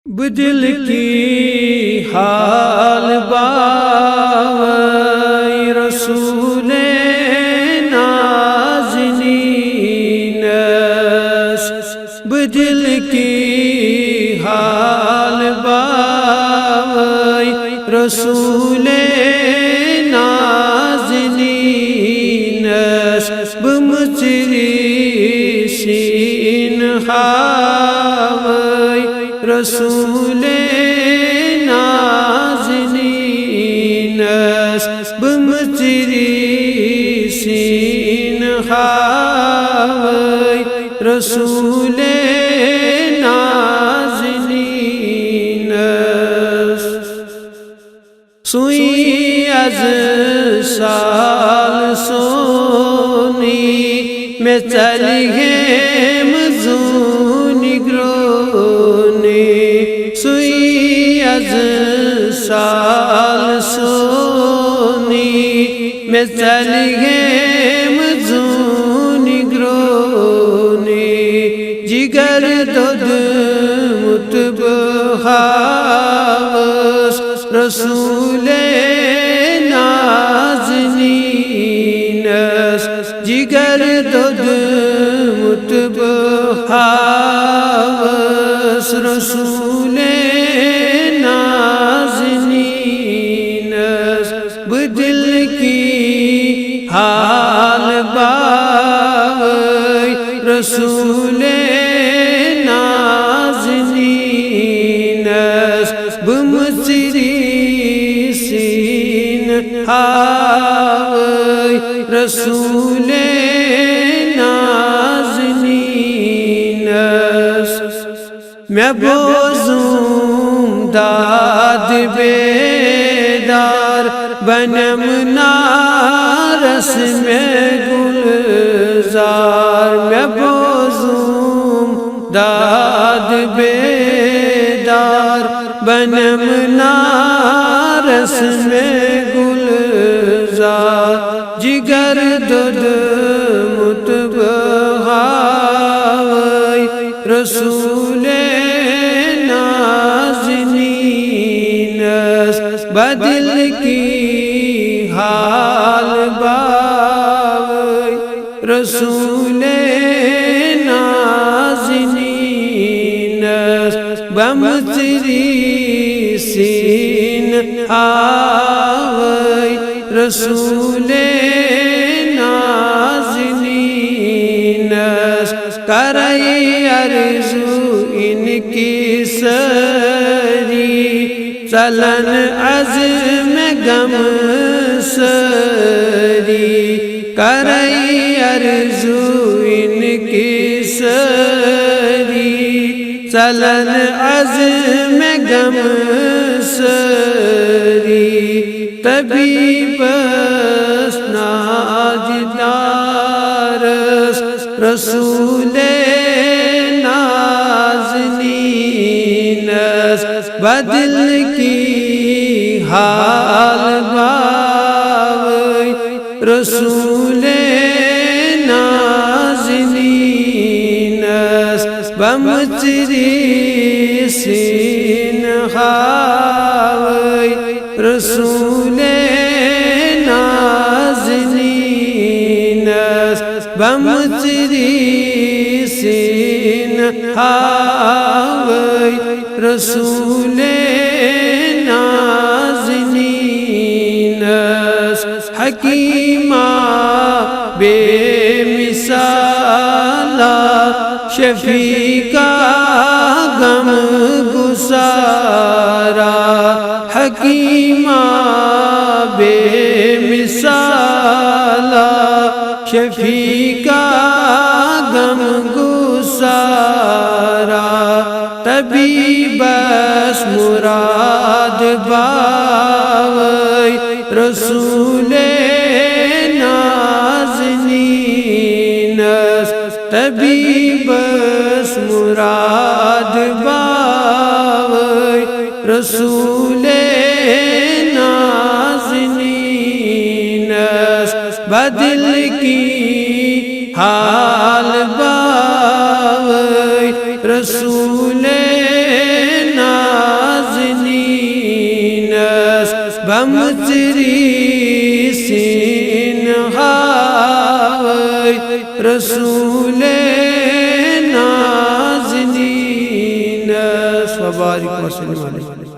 بدل کی حال باوی رسول نازنین بدل کی حال باوی رسول نازنین بمچری سین حاوی رسول نازنین بمچری سین حاوی رسول نازنین سوئی از سال سونی میں چلی ہے مزونی گرونی سوئی از سال سونی میں چلی ہے مزونی گرونی جگر دود متبحاوس رسول نازنین جگر دود متبحاوس رسول نازنین بدل کی حال باوی رسول نازنین بمچری سین حاوی رسول نازنین میں بوزوں داد بیدار بنم نارس میں گلزار میں بوزوں داد بیدار بنم نارس میں گلزار جگر دود متبحاوی رسول نازنین بدل کی حال باوی رسول نازنین بمچری سین حاوی رسول نازنین کرائی ارزو ان کی سری چلن عزم غم سری کرائی ارزو ان کی سری چلن عزم غم سری طبیب ناجدارس رسول نازنین بدل کی حال باوی رسول نازنین بمچری سین حاوی رسول نازنین بمچری سین حاوی رسول نازنین حکیمہ بے مثالا شفیقہ غم گسارا حکیمہ بے مثالا شفیقہ غم گسارا طبیبس مراد باوی رسول نازنین طبیبس مراد باوی رسول نازنین بدل کی حال باوی رسول نازنین بمصری سینہائی رسول نازنین وبارک وسلم علیہ